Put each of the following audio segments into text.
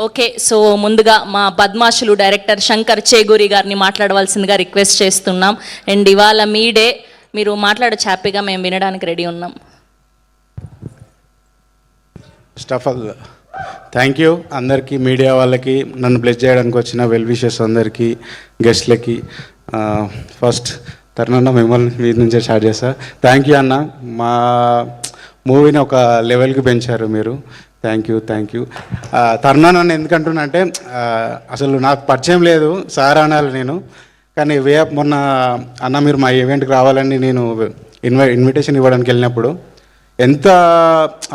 Okay, so ముందుగా మా బద్మాషులు director Shankar Cheguri గారిని మాట్లాడవలసిందిగా రిక్వెస్ట్ చేస్తున్నాం. అండ్ ఇవాళ మీ డే, మీరు మాట్లాడచ్చు హ్యాపీగా, మేము వినడానికి రెడీ ఉన్నాం. స్టఫల్ థ్యాంక్ యూ అందరికీ, మీడియా వాళ్ళకి, నన్ను బ్లెస్ చేయడానికి వచ్చిన వెల్ విషెస్ అందరికీ, గెస్ట్లకి. ఫస్ట్ తరుణన్న మిమ్మల్ని మీ నుంచే స్టార్ట్ చేస్తా. థ్యాంక్ యూ అన్న, మా మూవీని ఒక లెవెల్కి పెంచారు మీరు. Thank you. తరుణన్న ఎందుకంటున్నా అంటే అసలు నాకు పరిచయం లేదు, సార్ అనాలి నేను. కానీ మొన్న అన్న మీరు మా ఈవెంట్కి రావాలని నేను ఇన్విటేషన్ ఇవ్వడానికి వెళ్ళినప్పుడు ఎంత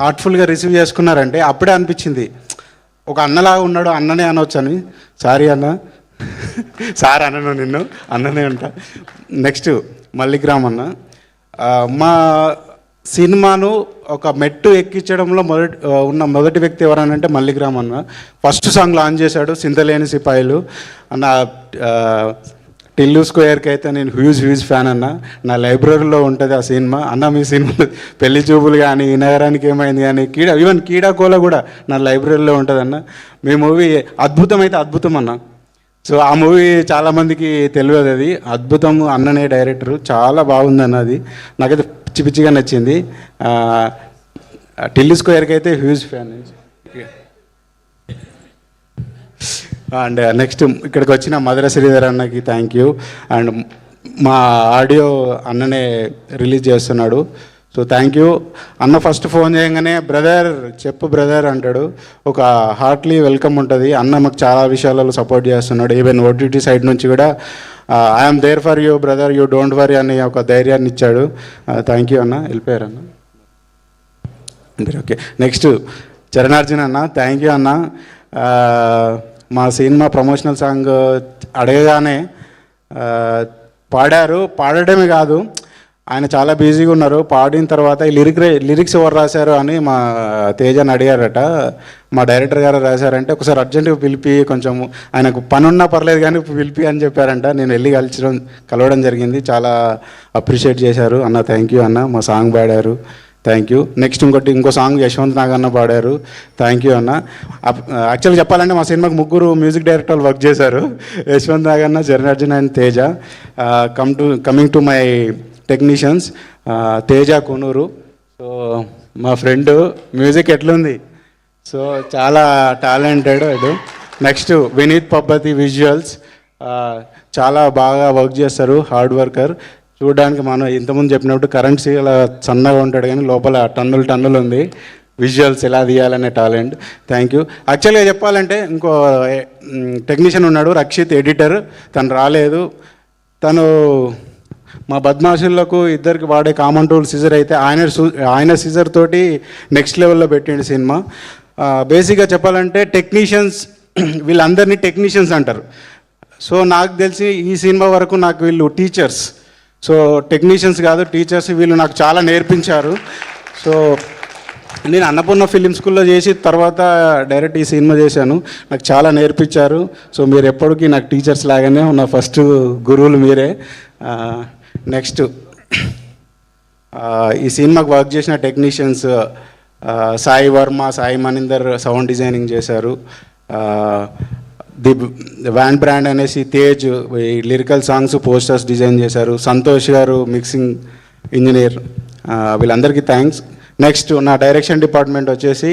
ఆర్ట్ఫుల్గా రిసీవ్ చేసుకున్నారంటే అప్పుడే అనిపించింది ఒక అన్నలాగా ఉన్నాడు, అన్ననే అనవచ్చు అని. సారీ అన్న, సార్ అనను, నిన్ను అన్ననే అంట. నెక్స్ట్ మల్లిగ్రామ్ అన్న, మా సినిమాను ఒక మెట్టు ఎక్కించడంలో మొదటి వ్యక్తి ఎవరనంటే మల్లిగ్రామ్ అన్న. ఫస్ట్ సాంగ్ లాంచ్ చేశాడు, సింతలేని సిపాయిలు అన్న. టిల్లు స్క్వేర్కి అయితే నేను హ్యూజ్ ఫ్యాన్ అన్న. నా లైబ్రరీలో ఉంటుంది ఆ సినిమా అన్న. మీ సినిమా పెళ్లి చూపులు కానీ, ఈ నగరానికి ఏమైంది కానీ, ఈవెన్ కీడాకోల కూడా నా లైబ్రరీలో ఉంటుంది అన్న. మీ మూవీ అద్భుతం అన్న. సో ఆ మూవీ చాలామందికి తెలియదు, అది అద్భుతం. అన్ననే డైరెక్టరు, చాలా బాగుంది అది, నాకైతే పిచ్చిగా నచ్చింది. టిల్లు స్క్వేర్కి అయితే హ్యూజ్ ఫ్యాన్. అండ్ నెక్స్ట్ ఇక్కడికి వచ్చిన మధుర శ్రీధర్ అన్నకి థ్యాంక్ యూ. అండ్ మా ఆడియో అన్ననే రిలీజ్ చేస్తున్నాడు, సో థ్యాంక్ యూ అన్న. ఫస్ట్ ఫోన్ చేయగానే బ్రదర్ చెప్పు బ్రదర్ అంటాడు, ఒక హార్ట్లీ వెల్కమ్ ఉంటుంది. అన్న మాకు చాలా విషయాలలో సపోర్ట్ చేస్తున్నాడు. ఈవెన్ ఓటీటీ సైడ్ నుంచి కూడా I'm there for you brother, you don't worry అని ఒక ధైర్యాన్ని ఇచ్చాడు. థ్యాంక్ యూ అన్న. వెళ్ళిపోయారు అన్న. ఓకే, నెక్స్ట్ చరణార్జున్ అన్న, థ్యాంక్ యూ అన్న. మా సినిమా ప్రమోషనల్ సాంగ్ అడగగానే పాడడమే కాదు, ఆయన చాలా బిజీగా ఉన్నారు. పాడిన తర్వాత ఈ లిరిక్స్ ఎవరు రాశారు అని మా తేజని అడిగారట. మా డైరెక్టర్ గారు రాశారంటే ఒకసారి అర్జెంటుగా పిలిపి, కొంచెం ఆయనకు పని ఉన్నా పర్లేదు కానీ పిలిపి అని చెప్పారంట. నేను వెళ్ళి కలవడం జరిగింది. చాలా అప్రిషియేట్ చేశారు అన్న. థ్యాంక్ యూ అన్న. మా సాంగ్ పాడారు, థ్యాంక్ యూ. నెక్స్ట్ ఇంకో సాంగ్ యశ్వంత్ నాగన్న పాడారు, థ్యాంక్ యూ అన్న. యాక్చువల్గా చెప్పాలంటే మా సినిమాకి 3 మ్యూజిక్ డైరెక్టర్లు వర్క్ చేశారు, Yashwanth Naganna, Charanarjun and Teja. Coming to my technicians, Teja Konuru. So మా ఫ్రెండ్, మ్యూజిక్ ఎట్లుంది, సో చాలా talented. Next Vineeth Pabbathi, visuals చాలా బాగా వర్క్ చేస్తారు, హార్డ్ వర్కర్. చూడడానికి మనం ఇంతకుముందు చెప్పినప్పుడు కరెంట్స్ ఇలా సన్నగా ఉంటాడు కానీ లోపల టన్నులు ఉంది. విజువల్స్ ఎలా తీయాలనే టాలెంట్, థ్యాంక్ యూ. యాక్చువల్గా చెప్పాలంటే ఇంకో టెక్నీషియన్ ఉన్నాడు, రక్షిత్, ఎడిటర్. తను రాలేదు. తను మా బద్మాషులకు ఇద్దరికి వాడే కామన్ టూల్ సిజర్ అయితే ఆయన సిజర్ తోటి నెక్స్ట్ లెవెల్లో పెట్టిండు సినిమా. బేసిక్గా చెప్పాలంటే టెక్నీషియన్స్, వీళ్ళందరినీ టెక్నీషియన్స్ అంటారు. సో నాకు తెలిసి ఈ సినిమా వరకు నాకు వీళ్ళు టీచర్స్, సో టెక్నీషియన్స్ కాదు టీచర్స్. వీళ్ళు నాకు చాలా నేర్పించారు. సో నేను అన్నపూర్ణ ఫిలిం స్కూల్లో చేసి తర్వాత డైరెక్ట్ ఈ సినిమా చేశాను. నాకు చాలా నేర్పించారు. సో మీరు ఎప్పటికీ నాకు టీచర్స్ లాగానే ఉన్న ఫస్ట్ గురువులు మీరే. నెక్స్ట్ ఈ సినిమాకి వర్క్ చేసిన technicians Sai Varma, Sai Maninder sound designing చేశారు. ది వ్యాన్ బ్రాండ్ అనేసి Tej lyrical songs, posters design చేశారు. సంతోష్ గారు మిక్సింగ్ ఇంజనీర్. వీళ్ళందరికీ థ్యాంక్స్. నెక్స్ట్ నా డైరెక్షన్ డిపార్ట్మెంట్ వచ్చేసి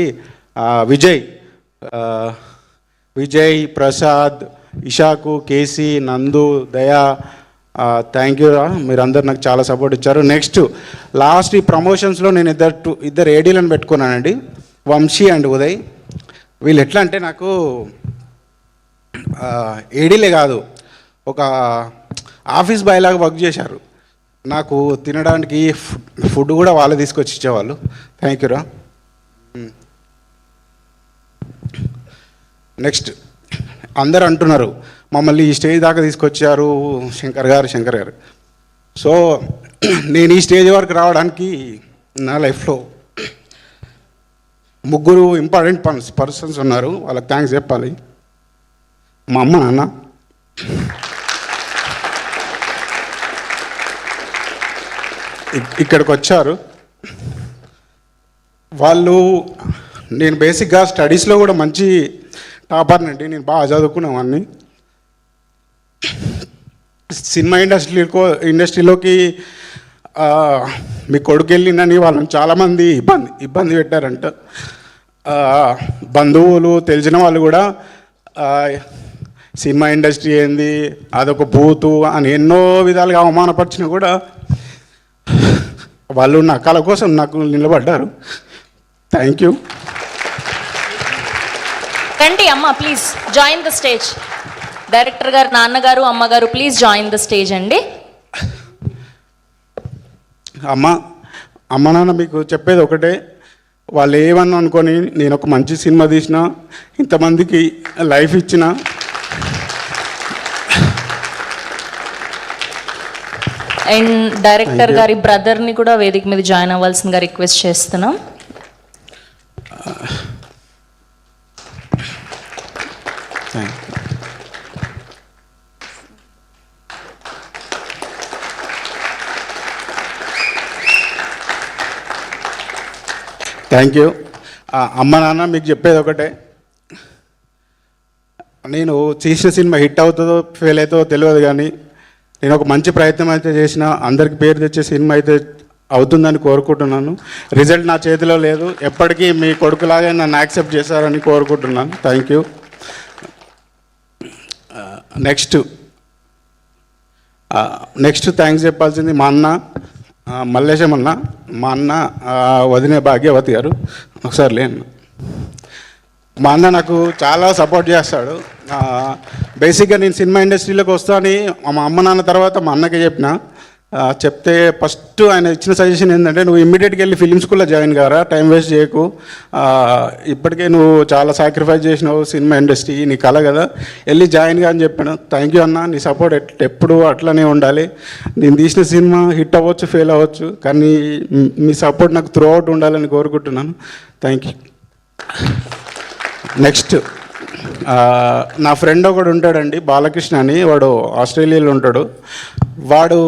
విజయ్, ప్రసాద్, ఇషాకు, కేసీ, నందు, దయా, థ్యాంక్ యూ. మీరందరూ నాకు చాలా సపోర్ట్ ఇచ్చారు. నెక్స్ట్ లాస్ట్ ఈ ప్రమోషన్స్లో నేను ఇద్దరు ఏడీలను పెట్టుకున్నానండి, వంశీ అండ్ ఉదయ్. వీళ్ళు ఎట్లా అంటే నాకు ఏడీలే కాదు, ఒక ఆఫీస్ బాయ్ లాగా వర్క్ చేశారు. నాకు తినడానికి ఫుడ్ కూడా వాళ్ళే తీసుకొచ్చి ఇచ్చేవాళ్ళు. థ్యాంక్ యూరా. నెక్స్ట్ అందరు అంటున్నారు మమ్మల్ని ఈ స్టేజ్ దాకా తీసుకొచ్చారు శంకర్ గారు. సో నేను ఈ స్టేజ్ వరకు రావడానికి నా లైఫ్లో 3 ఇంపార్టెంట్ పర్సన్స్ ఉన్నారు, వాళ్ళకి థ్యాంక్స్ చెప్పాలి. మా అమ్మ, నాన్న. ఇక్కడికి వచ్చారు వాళ్ళు. నేను బేసిక్గా స్టడీస్లో కూడా మంచి టాపర్నండి, నేను బాగా చదువుకున్నామని. సినిమా ఇండస్ట్రీలోకి మీ కొడుకు వెళ్ళిందని వాళ్ళని చాలామంది ఇబ్బంది పెట్టారంట. బంధువులు తెలిసిన వాళ్ళు కూడా సినిమా ఇండస్ట్రీ ఏంది, అదొక బూతు అని ఎన్నో విధాలుగా అవమానపరిచినా కూడా వాళ్ళు నా కళ కోసం నాకు నిలబడ్డారు. Thank you. రండి అమ్మ, please join the stage. Director గారు, నాన్నగారు, అమ్మగారు ప్లీజ్ జాయిన్ ద స్టేజ్ అండి. అమ్మ నాన్న మీకు చెప్పేది ఒకటే, వాళ్ళు ఏమన్నా అనుకొని నేను ఒక మంచి సినిమా తీసిన, ఇంతమందికి లైఫ్ ఇచ్చిన, అండ్ డైరెక్టర్ గారి బ్రదర్ని కూడా వేదిక మీద జాయిన్ అవ్వాల్సిందిగా రిక్వెస్ట్ చేస్తున్నాం. Thank you. అమ్మ నాన్న మీకు చెప్పేది ఒకటే, నేను చేసిన సినిమా హిట్ అవుతుందో ఫెయిల్ అవుతుందో తెలియదు, కానీ నేను ఒక మంచి ప్రయత్నం అయితే చేసిన, అందరికి పేరు తెచ్చే సినిమా అయితే అవుతుందని కోరుకుంటున్నాను. రిజల్ట్ నా చేతిలో లేదు, ఎప్పటికీ మీ కొడుకులాగా నన్ను యాక్సెప్ట్ చేశారని కోరుకుంటున్నాను. Thank you. నెక్స్ట్ థ్యాంక్స్ చెప్పాల్సింది మా అన్న మల్లేశం అన్న, మా అన్న వదినే భాగ్యవతి గారు. ఒకసారి లేను. మా అన్న నాకు చాలా సపోర్ట్ చేస్తాడు. బేసిక్గా నేను సినిమా ఇండస్ట్రీలోకి వస్తానని మా అమ్మ నాన్న తర్వాత మా అన్నకి చెప్తే ఫస్ట్ ఆయన ఇచ్చిన సజెషన్ ఏంటంటే, నువ్వు ఇమ్మీడియట్గా వెళ్ళి ఫిలిం స్కూల్లో జాయిన్ కారా, టైం వేస్ట్ చేయకు, ఇప్పటికే నువ్వు చాలా సాక్రిఫైస్ చేసినావు సినిమా ఇండస్ట్రీ, నీ కళ కదా, వెళ్ళి జాయిన్ గా అని చెప్పాను. థ్యాంక్ యూ అన్న, నీ సపోర్ట్ ఎప్పుడు అట్లనే ఉండాలి. నేను తీసిన సినిమా హిట్ అవ్వచ్చు, ఫెయిల్ అవ్వచ్చు, కానీ మీ సపోర్ట్ నాకు త్రూ అవుట్ ఉండాలని కోరుకుంటున్నాను. Thank you. నెక్స్ట్ నా ఫ్రెండ్ ఒకడు ఉంటాడండి, బాలకృష్ణ అని, వాడు ఆస్ట్రేలియాలో ఉంటాడు. వాడు,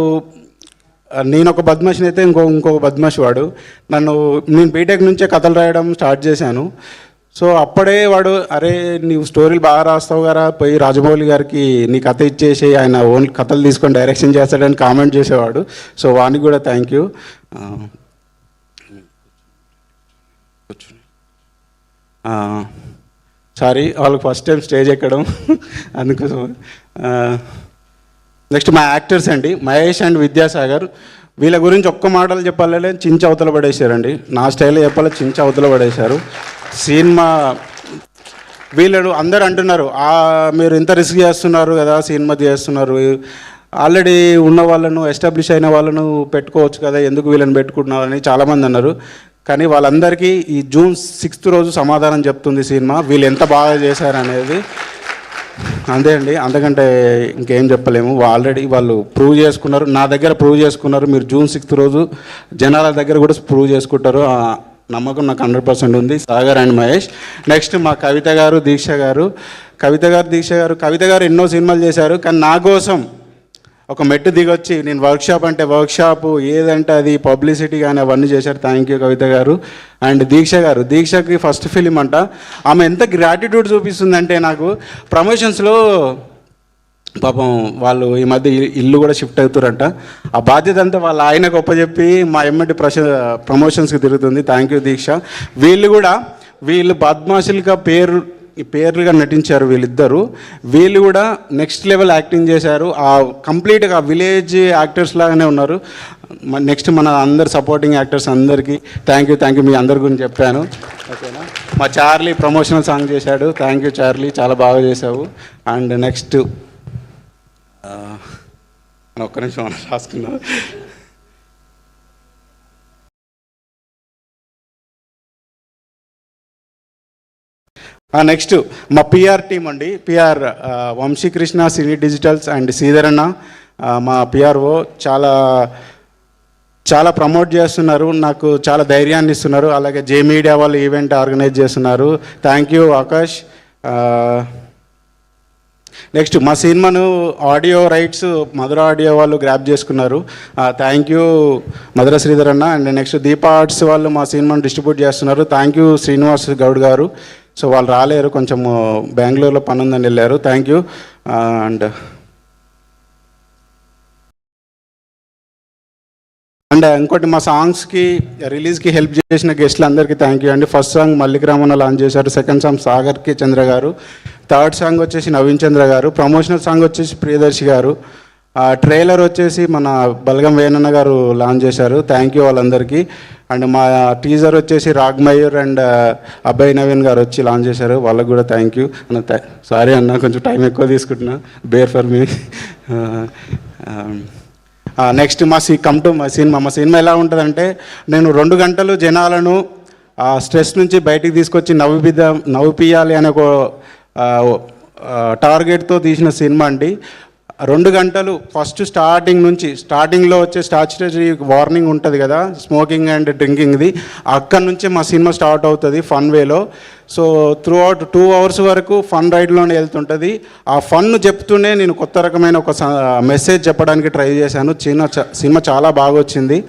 నేను ఒక బద్మాషిని అయితే ఇంకొక బద్మాషి వాడు. నేను బీటెక్ నుంచే కథలు రాయడం స్టార్ట్ చేశాను. సో అప్పుడే వాడు, అరే నీవు స్టోరీలు బాగా రాస్తావు కదా, పోయి రాజమౌళి గారికి నీ కథ ఇచ్చేసి ఆయన ఓన్ కథలు తీసుకొని డైరెక్షన్ చేస్తాడని కామెంట్ చేసేవాడు. సో వానికి కూడా థ్యాంక్ యూ. సారీ, వాళ్ళకి ఫస్ట్ టైం స్టేజ్ ఎక్కడం అందుకోసం. నెక్స్ట్ మా యాక్టర్స్ అండి, మహేష్ అండ్ విద్యాసాగర్. వీళ్ళ గురించి ఒక్క మాటలు చెప్పాలంటే చించి అవతల పడేశారండి. నా స్టైల్లో చెప్పాలి, చించి అవతల పడేశారు. సినిమా వీళ్ళు అందరూ అంటున్నారు, మీరు ఇంత రిస్క్ చేస్తున్నారు కదా, సినిమా చేస్తున్నారు, ఆల్రెడీ ఉన్న వాళ్ళను, ఎస్టాబ్లిష్ అయిన వాళ్ళను పెట్టుకోవచ్చు కదా, ఎందుకు వీళ్ళని పెట్టుకుంటున్నారని చాలామంది అన్నారు. కానీ వాళ్ళందరికీ ఈ జూన్ 6th రోజు సమాధానం చెప్తుంది సినిమా, వీళ్ళు ఎంత బాగా చేశారనేది. అంతే అండి, అంతకంటే ఇంకేం చెప్పలేము. ఆల్రెడీ వాళ్ళు ప్రూవ్ చేసుకున్నారు, నా దగ్గర ప్రూవ్ చేసుకున్నారు. మీరు జూన్ 6th రోజు జనాల దగ్గర కూడా ప్రూవ్ చేసుకుంటారు, ఆ నమ్మకం నాకు 100% ఉంది. సాగర్ అండ్ మహేష్. నెక్స్ట్ మా కవిత గారు, దీక్ష గారు. కవిత గారు ఎన్నో సినిమాలు చేశారు, కానీ నా కోసం ఒక మెట్టు దిగొచ్చి, నేను వర్క్షాప్ అంటే వర్క్షాపు, ఏదంటే అది పబ్లిసిటీ కానీ అవన్నీ చేశారు. థ్యాంక్ యూ కవిత గారు. అండ్ దీక్షకి ఫస్ట్ ఫిలిం అంట. ఆమె ఎంత గ్రాటిట్యూడ్ చూపిస్తుందంటే, నాకు ప్రమోషన్స్లో పాపం వాళ్ళు ఈ మధ్య ఇల్లు కూడా షిఫ్ట్ అవుతారంట, ఆ బాధ్యత అంతా వాళ్ళ ఆయనకు ఒప్పచెప్పి మా ఎమ్మటి ప్రమోషన్స్కి తిరుగుతుంది. థ్యాంక్ యూ దీక్ష. వీళ్ళు బద్మాషులుగా పేర్లుగా నటించారు వీళ్ళిద్దరూ. వీళ్ళు కూడా నెక్స్ట్ లెవెల్ యాక్టింగ్ చేశారు. ఆ కంప్లీట్గా విలేజ్ యాక్టర్స్ లాగానే ఉన్నారు. నెక్స్ట్ మన అందరు సపోర్టింగ్ యాక్టర్స్ అందరికీ థ్యాంక్ యూ. మీ అందరి గురించి చెప్పాను, ఓకేనా. మా చార్లీ ప్రమోషనల్ సాంగ్ చేశాడు. థ్యాంక్ యూ చార్లీ, చాలా బాగా చేసావు. అండ్ నెక్స్ట్ ఒక్క నిమిషం రాసుకున్నా. నెక్స్ట్ మా పిఆర్ టీం అండి. PR Vamsikrishna, cine digitals and శ్రీధరన్న మా పిఆర్ఓ చాలా ప్రమోట్ చేస్తున్నారు, నాకు చాలా ధైర్యాన్ని ఇస్తున్నారు. అలాగే జే మీడియా వాళ్ళు ఈవెంట్ ఆర్గనైజ్ చేస్తున్నారు. Thank you Akash. నెక్స్ట్ మా సినిమాను ఆడియో రైట్స్ మధుర ఆడియో వాళ్ళు గ్రాప్ చేసుకున్నారు. థ్యాంక్ యూ మధుర శ్రీధర్ అన్న. అండ్ నెక్స్ట్ దీపా ఆర్ట్స్ వాళ్ళు మా సినిమాను డిస్ట్రిబ్యూట్ చేస్తున్నారు. థ్యాంక్ యూ శ్రీనివాస్ గౌడ్ గారు. సో వాళ్ళు రాలేరు, కొంచెము బెంగళూరులో పని ఉందని వెళ్ళారు. Thank you. అండ్ ఇంకోటి మా సాంగ్స్కి రిలీజ్కి హెల్ప్ చేసిన గెస్ట్లు అందరికీ థ్యాంక్ యూ అండి. First song Mallik Ramanna launch చేశారు, సెకండ్ సాంగ్ సాగర్కి చంద్ర గారు, థర్డ్ సాంగ్ వచ్చేసి నవీన్ చంద్ర గారు, ప్రమోషనల్ సాంగ్ వచ్చేసి ప్రియదర్శి గారు, ట్రైలర్ వచ్చేసి మన బలగం వేణన్న గారు లాంచ్ చేశారు. థ్యాంక్ యూ వాళ్ళందరికీ. అండ్ మా టీజర్ వచ్చేసి రాగ్మయూర్ అండ్ అబ్బాయి నవీన్ గారు వచ్చి లాంచ్ చేశారు, వాళ్ళకు కూడా థ్యాంక్ యూ అన్న. సారీ అన్న, కొంచెం టైం ఎక్కువ తీసుకుంటున్నా, బేర్ ఫర్ మీ. నెక్స్ట్ మా సినిమా ఎలా ఉంటుందంటే, నేను 2 గంటలు జనాలను స్ట్రెస్ నుంచి బయటికి తీసుకొచ్చి నవ్విపియాలి అనే ఒక టార్గెట్తో తీసిన సినిమా అండి. 2 గంటలు ఫస్ట్ స్టార్టింగ్లో వచ్చే స్టాచ్యుటరీ వార్నింగ్ ఉంటుంది కదా, స్మోకింగ్ అండ్ డ్రింకింగ్ది, అక్కడి నుంచే మా సినిమా స్టార్ట్ అవుతుంది ఫన్ వేలో. సో త్రూ అవుట్ 2 అవర్స్ వరకు ఫన్ రైడ్లోనే వెళ్తుంటుంది. ఆ ఫన్ చెప్తూనే నేను కొత్త రకమైన ఒక మెసేజ్ చెప్పడానికి ట్రై చేశాను. సినిమా చాలా బాగా వచ్చింది.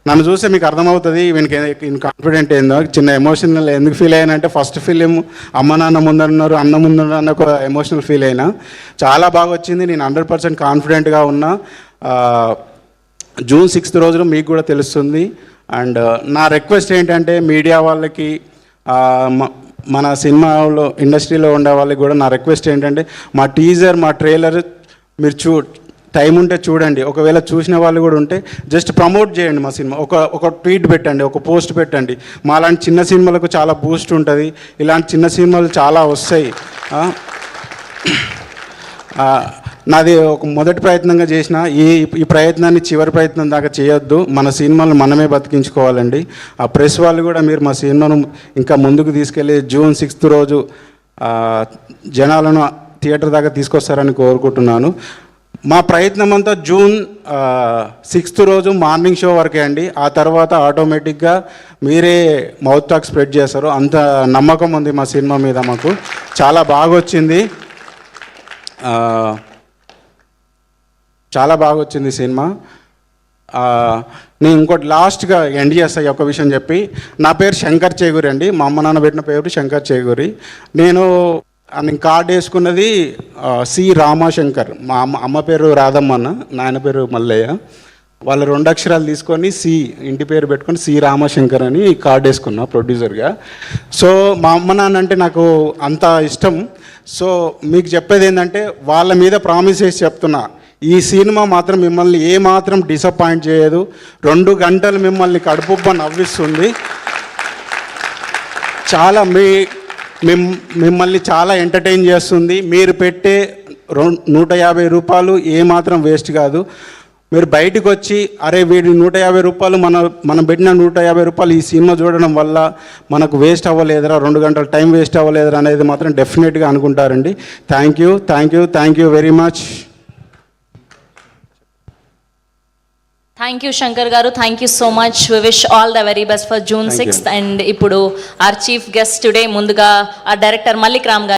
నన్ను చూస్తే మీకు అర్థమవుతుంది ఈయన కాన్ఫిడెంట్ ఏందో. చిన్న ఎమోషనల్ ఎందుకు ఫీల్ అయ్యానంటే, ఫస్ట్ ఫిలిం అమ్మ నాన్న ముందన్నారు, అన్న ముందన్నారు అన్న ఒక ఎమోషనల్ ఫీల్ అయినా. చాలా బాగా వచ్చింది. నేను 100% కాన్ఫిడెంట్గా ఉన్నా. జూన్ 6th రోజున మీకు కూడా తెలుస్తుంది. అండ్ నా రిక్వెస్ట్ ఏంటంటే, మీడియా వాళ్ళకి, మన సినిమాలో ఇండస్ట్రీలో ఉండే వాళ్ళకి కూడా నా రిక్వెస్ట్ ఏంటంటే, మా టీజర్, మా ట్రైలర్ మీరు టైం ఉంటే చూడండి. ఒకవేళ చూసిన వాళ్ళు కూడా ఉంటే జస్ట్ ప్రమోట్ చేయండి మా సినిమా. ఒక ట్వీట్ పెట్టండి, ఒక పోస్ట్ పెట్టండి. మాలాంటి చిన్న సినిమాలకు చాలా బూస్ట్ ఉంటుంది. ఇలాంటి చిన్న సినిమాలు చాలా వస్తాయి. నాది ఒక మొదటి ప్రయత్నంగా చేసిన ఈ ప్రయత్నాన్ని చివరి ప్రయత్నం దాకా చేయొద్దు. మన సినిమాలు మనమే బతికించుకోవాలండి. ఆ ప్రెస్ వాళ్ళు కూడా మీరు మా సినిమాను ఇంకా ముందుకు తీసుకెళ్ళి జూన్ 6th రోజు జనాలను థియేటర్ దాకా తీసుకొస్తారని కోరుకుంటున్నాను. మా ప్రయత్నం అంతా జూన్ 6th రోజు మార్నింగ్ షో వరకే అండి. ఆ తర్వాత ఆటోమేటిక్గా మీరే మౌత్ టాక్ స్ప్రెడ్ చేస్తారు. అంత నమ్మకం ఉంది మా సినిమా మీద. మాకు చాలా బాగా వచ్చింది, చాలా బాగా వచ్చింది సినిమా. నేను ఇంకోటి లాస్ట్గా ఎండ్ చేస్తాను ఒక విషయం చెప్పి. నా పేరు శంకర్ చేగూరి అండి. మా అమ్మ నాన్న పెట్టిన పేరు శంకర్ చేగూరి. నేను కార్డు వేసుకున్నది సి రామశంకర్. మా అమ్మ పేరు రాధమ్మన్న, నాయన పేరు మల్లయ్య. వాళ్ళ 2 అక్షరాలు తీసుకొని ఇంటి పేరు పెట్టుకొని సి రామశంకర్ అని కార్డు వేసుకున్నా ప్రొడ్యూసర్గా. సో మా అమ్మ నాన్న అంటే నాకు అంత ఇష్టం. సో మీకు చెప్పేది ఏంటంటే, వాళ్ళ మీద ప్రామిస్ చేసి చెప్తున్నా, ఈ సినిమా మాత్రం మిమ్మల్ని ఏమాత్రం డిసప్పాయింట్ చేయదు. 2 గంటలు మిమ్మల్ని కడుపుబ్బ నవ్విస్తుంది. చాలా మిమ్మల్ని చాలా ఎంటర్టైన్ చేస్తుంది. మీరు పెట్టే 150 రూపాయలు ఏమాత్రం వేస్ట్ కాదు. మీరు బయటకు వచ్చి, అరే వీడి 150 రూపాయలు మనం పెట్టిన 150 రూపాయలు ఈ సినిమా చూడడం వల్ల మనకు వేస్ట్ అవ్వలేదురా, 2 గంటల టైం వేస్ట్ అవ్వలేదురా అనేది మాత్రం డెఫినెట్గా అనుకుంటారండి. Thank you very much. Thank you Shankar garu, thank you so much. We wish all the very best for June 6th. And ఇప్పుడు ఆర్ చీఫ్ గెస్ట్ టుడే ముందుగా ఆ డైరెక్టర్ మల్లిక్ రామ్ గారు.